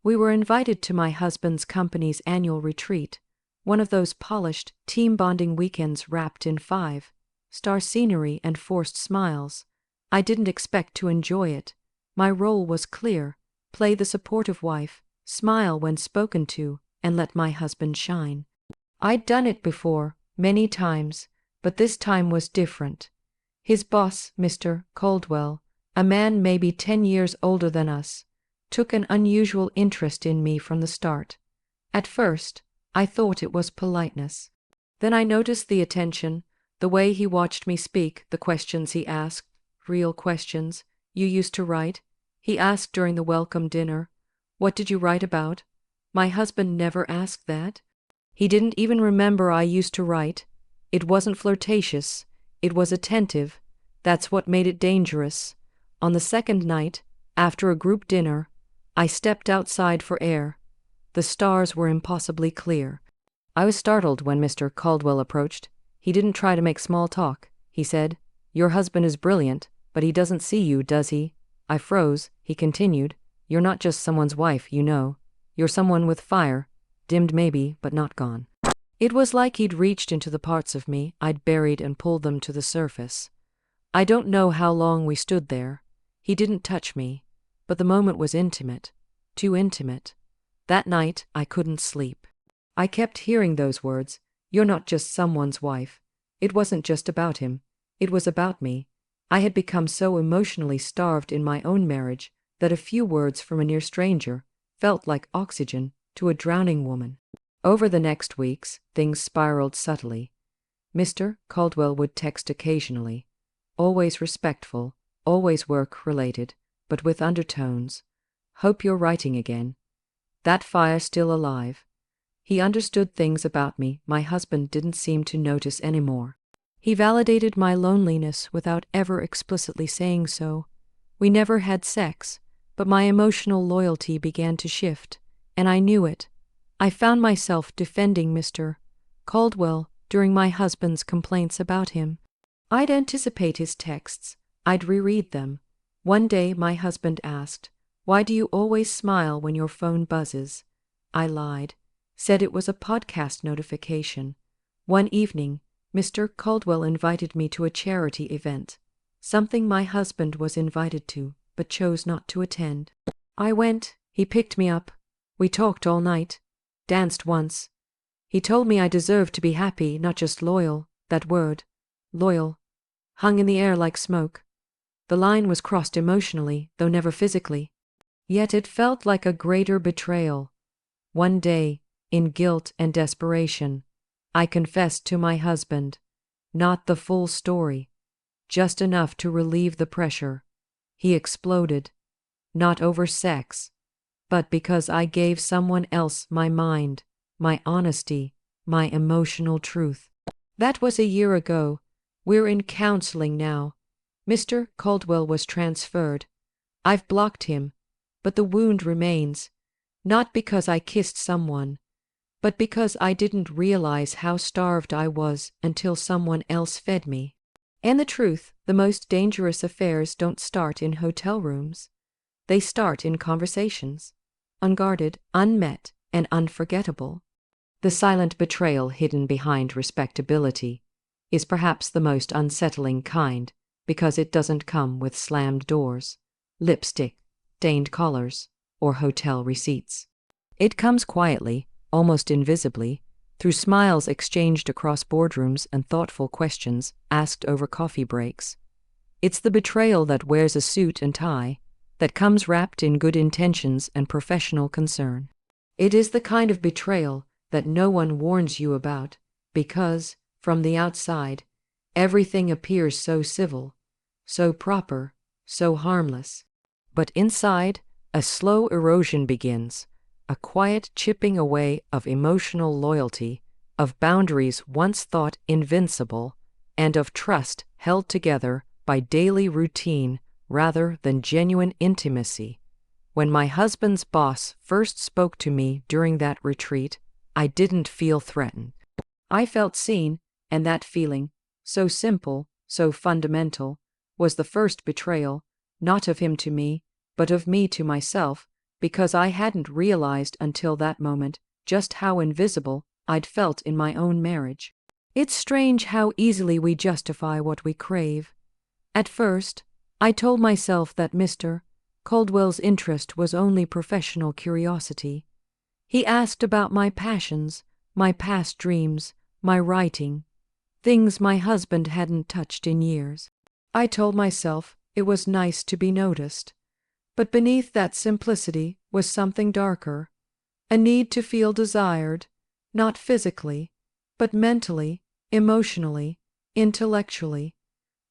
We were invited to my husband's company's annual retreat, one of those polished, team-bonding weekends wrapped in five-star scenery and forced smiles. I didn't expect to enjoy it. My role was clear: play the supportive wife, smile when spoken to, and let my husband shine. I'd done it before, many times, but this time was different. His boss, Mr. Caldwell, a man maybe 10 years older than us, took an unusual interest in me from the start. At first, I thought it was politeness. Then I noticed the attention, the way he watched me speak, the questions he asked, real questions. "You used to write?" he asked during the welcome dinner. "What did you write about?" My husband never asked that. He didn't even remember I used to write. It wasn't flirtatious, it was attentive. That's what made it dangerous. On the second night, after a group dinner, I stepped outside for air. The stars were impossibly clear. I was startled when Mr. Caldwell approached. He didn't try to make small talk. He said, "Your husband is brilliant, but he doesn't see you, does he?" I froze. He continued, "You're not just someone's wife, you know. You're someone with fire, dimmed maybe, but not gone." It was like he'd reached into the parts of me I'd buried and pulled them to the surface. I don't know how long we stood there. He didn't touch me, but the moment was intimate, too intimate. That night, I couldn't sleep. I kept hearing those words, "You're not just someone's wife." It wasn't just about him. It was about me. I had become so emotionally starved in my own marriage that a few words from a near stranger felt like oxygen to a drowning woman. Over the next weeks, things spiraled subtly. Mr. Caldwell would text occasionally, always respectful, always work-related, but with undertones. "Hope you're writing again." That fire still alive. He understood things about me my husband didn't seem to notice anymore. He validated my loneliness without ever explicitly saying so. We never had sex, but my emotional loyalty began to shift, and I knew it. I found myself defending Mr. Caldwell during my husband's complaints about him. I'd anticipate his texts. I'd reread them. One day my husband asked, "Why do you always smile when your phone buzzes?" I lied, said it was a podcast notification. One evening, Mr. Caldwell invited me to a charity event, something my husband was invited to, but chose not to attend. I went. He picked me up. We talked all night, danced once. He told me I deserved to be happy, not just loyal. That word, loyal, hung in the air like smoke. The line was crossed emotionally, though never physically. Yet it felt like a greater betrayal. One day, in guilt and desperation, I confessed to my husband, not the full story, just enough to relieve the pressure. He exploded, not over sex, but because I gave someone else my mind, my honesty, my emotional truth. That was a year ago. We're in counseling now. Mr. Caldwell was transferred. I've blocked him, but the wound remains, not because I kissed someone, but because I didn't realize how starved I was until someone else fed me. And the truth, the most dangerous affairs don't start in hotel rooms. They start in conversations, unguarded, unmet, and unforgettable. The silent betrayal hidden behind respectability is perhaps the most unsettling kind because it doesn't come with slammed doors, lipstick, stained collars, or hotel receipts. It comes quietly, almost invisibly, through smiles exchanged across boardrooms and thoughtful questions asked over coffee breaks. It's the betrayal that wears a suit and tie, that comes wrapped in good intentions and professional concern. It is the kind of betrayal that no one warns you about, because, from the outside, everything appears so civil, so proper, so harmless. But inside, a slow erosion begins, a quiet chipping away of emotional loyalty, of boundaries once thought invincible, and of trust held together by daily routine rather than genuine intimacy. When my husband's boss first spoke to me during that retreat, I didn't feel threatened. I felt seen, and that feeling, so simple, so fundamental, was the first betrayal, not of him to me, but of me to myself, because I hadn't realized until that moment just how invisible I'd felt in my own marriage. It's strange how easily we justify what we crave. At first, I told myself that Mr. Caldwell's interest was only professional curiosity. He asked about my passions, my past dreams, my writing, things my husband hadn't touched in years. I told myself it was nice to be noticed. But beneath that simplicity was something darker, a need to feel desired, not physically, but mentally, emotionally, intellectually.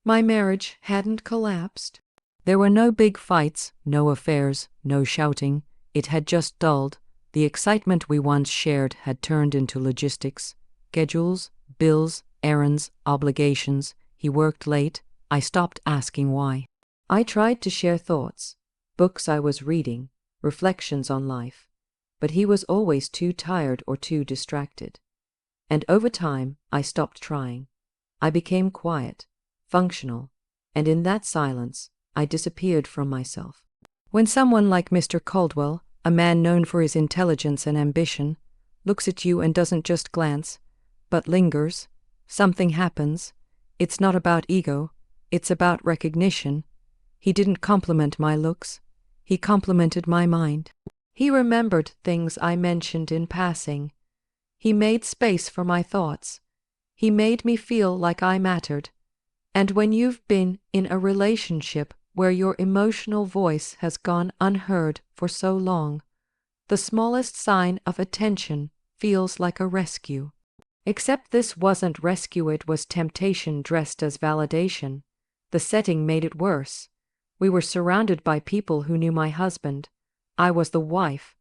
My marriage hadn't collapsed. There were no big fights, no affairs, no shouting. It had just dulled. The excitement we once shared had turned into logistics, schedules, bills, errands, obligations. He worked late. I stopped asking why. I tried to share thoughts, books I was reading, reflections on life, but he was always too tired or too distracted. And over time, I stopped trying. I became quiet, functional, and in that silence, I disappeared from myself. When someone like Mr. Caldwell, a man known for his intelligence and ambition, looks at you and doesn't just glance, but lingers, something happens. It's not about ego, it's about recognition. He didn't compliment my looks, he complimented my mind. He remembered things I mentioned in passing. He made space for my thoughts. He made me feel like I mattered. And when you've been in a relationship where your emotional voice has gone unheard for so long, the smallest sign of attention feels like a rescue. Except this wasn't rescue, it was temptation dressed as validation. The setting made it worse. We were surrounded by people who knew my husband. I was the wife,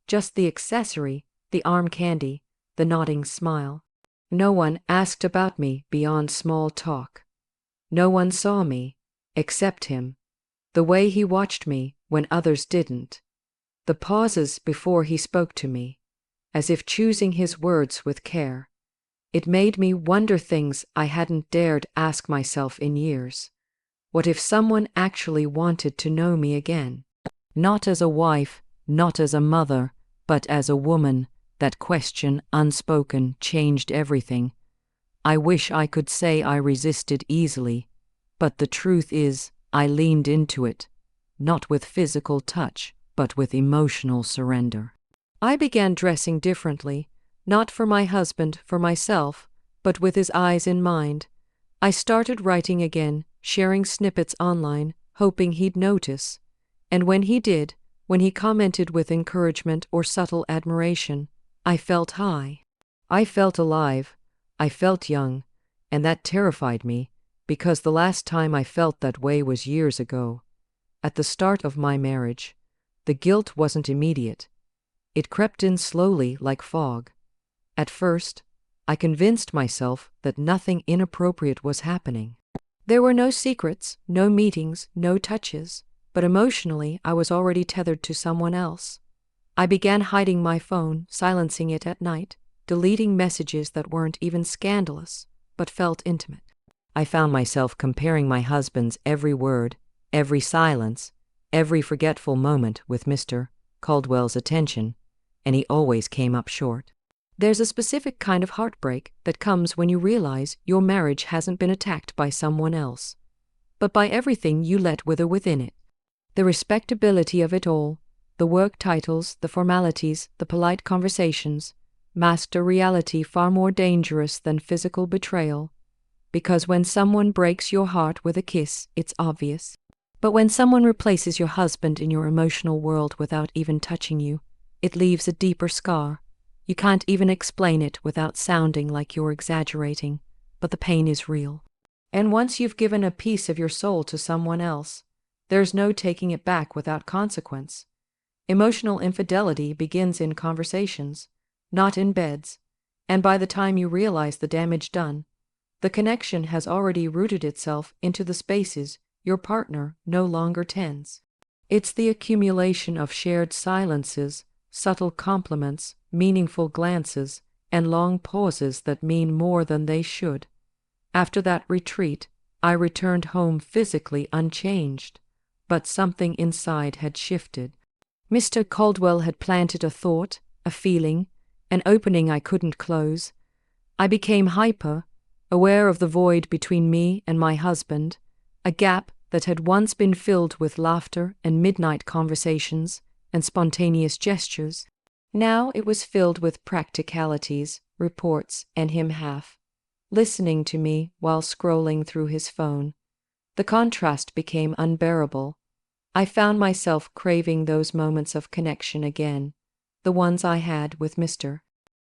just the accessory, the arm candy, the nodding smile. No one asked about me beyond small talk. No one saw me, except him. The way he watched me when others didn't. The pauses before he spoke to me, as if choosing his words with care. It made me wonder things I hadn't dared ask myself in years. What if someone actually wanted to know me again? Not as a wife, not as a mother, but as a woman. That question, unspoken, changed everything. I wish I could say I resisted easily, but the truth is, I leaned into it, not with physical touch, but with emotional surrender. I began dressing differently, not for my husband, for myself, but with his eyes in mind. I started writing again, sharing snippets online, hoping he'd notice. And when he did, when he commented with encouragement or subtle admiration, I felt high. I felt alive. I felt young. And that terrified me, because the last time I felt that way was years ago. At the start of my marriage, the guilt wasn't immediate. It crept in slowly like fog. At first, I convinced myself that nothing inappropriate was happening. There were no secrets, no meetings, no touches, but emotionally I was already tethered to someone else. I began hiding my phone, silencing it at night, deleting messages that weren't even scandalous, but felt intimate. I found myself comparing my husband's every word, every silence, every forgetful moment with Mr. Caldwell's attention, and he always came up short. There's a specific kind of heartbreak that comes when you realize your marriage hasn't been attacked by someone else, but by everything you let wither within it. The respectability of it all, the work titles, the formalities, the polite conversations, masked a reality far more dangerous than physical betrayal. Because when someone breaks your heart with a kiss, it's obvious. But when someone replaces your husband in your emotional world without even touching you, it leaves a deeper scar. You can't even explain it without sounding like you're exaggerating, but the pain is real. And once you've given a piece of your soul to someone else, there's no taking it back without consequence. Emotional infidelity begins in conversations, not in beds, and by the time you realize the damage done, the connection has already rooted itself into the spaces your partner no longer tends. It's the accumulation of shared silences, subtle compliments, meaningful glances, and long pauses that mean more than they should. After that retreat, I returned home physically unchanged, but something inside had shifted. Mr. Caldwell had planted a thought, a feeling, an opening I couldn't close. I became hyper, aware of the void between me and my husband, a gap that had once been filled with laughter and midnight conversations and spontaneous gestures. Now it was filled with practicalities, reports, and him half listening to me while scrolling through his phone. The contrast became unbearable. I found myself craving those moments of connection again, the ones I had with Mr.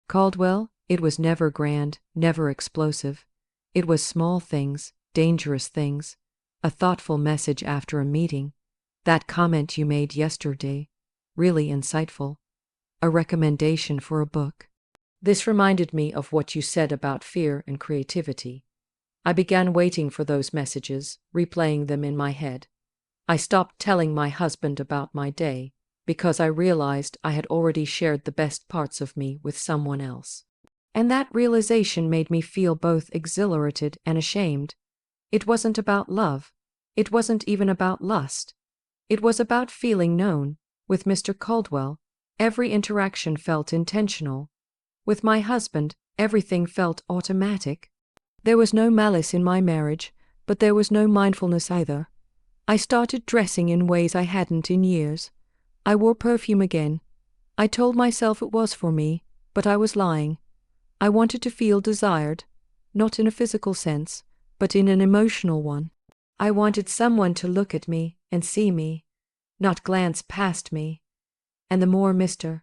Caldwell. It was never grand, never explosive. It was small things, dangerous things, a thoughtful message after a meeting, that comment you made yesterday, really insightful, a recommendation for a book. This reminded me of what you said about fear and creativity. I began waiting for those messages, replaying them in my head. I stopped telling my husband about my day, because I realized I had already shared the best parts of me with someone else. And that realization made me feel both exhilarated and ashamed. It wasn't about love. It wasn't even about lust. It was about feeling known. With Mr. Caldwell, every interaction felt intentional. With my husband, everything felt automatic. There was no malice in my marriage, but there was no mindfulness either. I started dressing in ways I hadn't in years. I wore perfume again. I told myself it was for me, but I was lying. I wanted to feel desired, not in a physical sense, but in an emotional one. I wanted someone to look at me and see me, not glance past me. And the more Mr.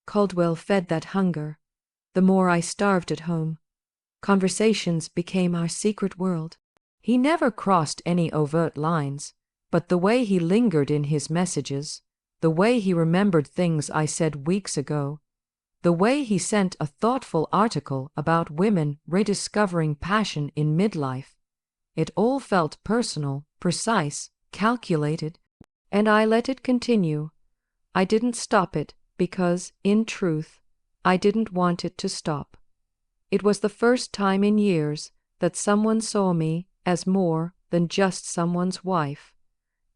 Caldwell fed that hunger, the more I starved at home. Conversations became our secret world. He never crossed any overt lines, but the way he lingered in his messages, the way he remembered things I said weeks ago, the way he sent a thoughtful article about women rediscovering passion in midlife, it all felt personal, precise, calculated, and I let it continue. I didn't stop it because, in truth, I didn't want it to stop. It was the first time in years that someone saw me as more than just someone's wife,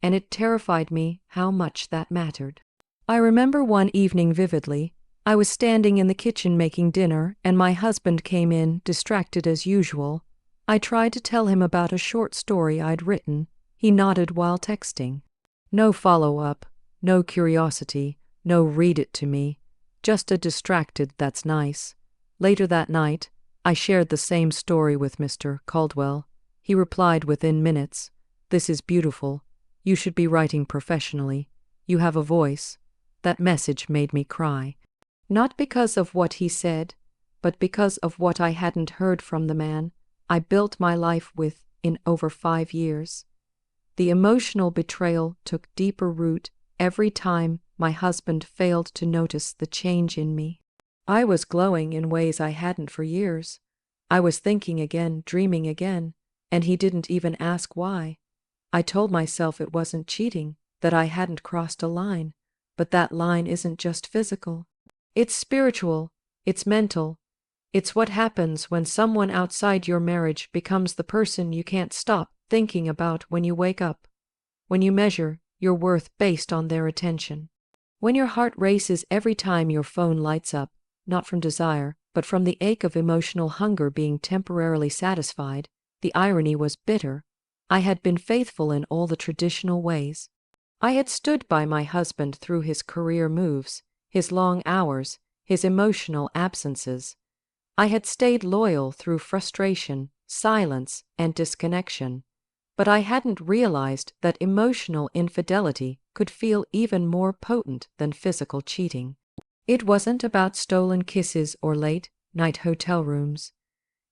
and it terrified me how much that mattered. I remember one evening vividly. I was standing in the kitchen making dinner, and my husband came in, distracted as usual. I tried to tell him about a short story I'd written. He nodded while texting. No follow-up, no curiosity, no read it to me, just a distracted "that's nice." Later that night, I shared the same story with Mr. Caldwell. He replied within minutes, "This is beautiful. You should be writing professionally. You have a voice." That message made me cry. Not because of what he said, but because of what I hadn't heard from the man I built my life with in over 5 years. The emotional betrayal took deeper root every time my husband failed to notice the change in me. I was glowing in ways I hadn't for years. I was thinking again, dreaming again, and he didn't even ask why. I told myself it wasn't cheating, that I hadn't crossed a line, but that line isn't just physical. It's spiritual, it's mental. It's what happens when someone outside your marriage becomes the person you can't stop thinking about when you wake up, when you measure your worth based on their attention, when your heart races every time your phone lights up, not from desire, but from the ache of emotional hunger being temporarily satisfied. The irony was bitter. I had been faithful in all the traditional ways. I had stood by my husband through his career moves, his long hours, his emotional absences. I had stayed loyal through frustration, silence, and disconnection. But I hadn't realized that emotional infidelity could feel even more potent than physical cheating. It wasn't about stolen kisses or late-night hotel rooms.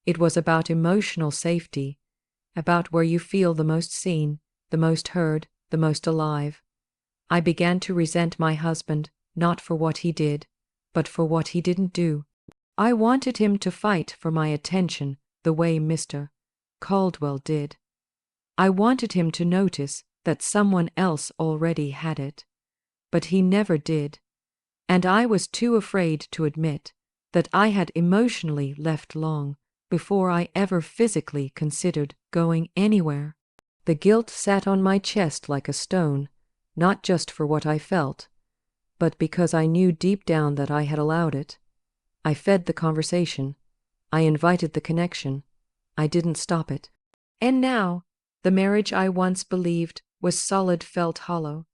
It was about emotional safety, about where you feel the most seen, the most heard, the most alive. I began to resent my husband, not for what he did, but for what he didn't do. I wanted him to fight for my attention the way Mr. Caldwell did. I wanted him to notice that someone else already had it. But he never did. And I was too afraid to admit that I had emotionally left long before I ever physically considered going anywhere. The guilt sat on my chest like a stone, not just for what I felt, but because I knew deep down that I had allowed it. I fed the conversation. I invited the connection. I didn't stop it. And now, the marriage I once believed was solid felt hollow,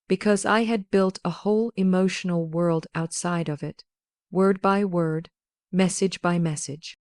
because I had built a whole emotional world outside of it, word by word, message by message.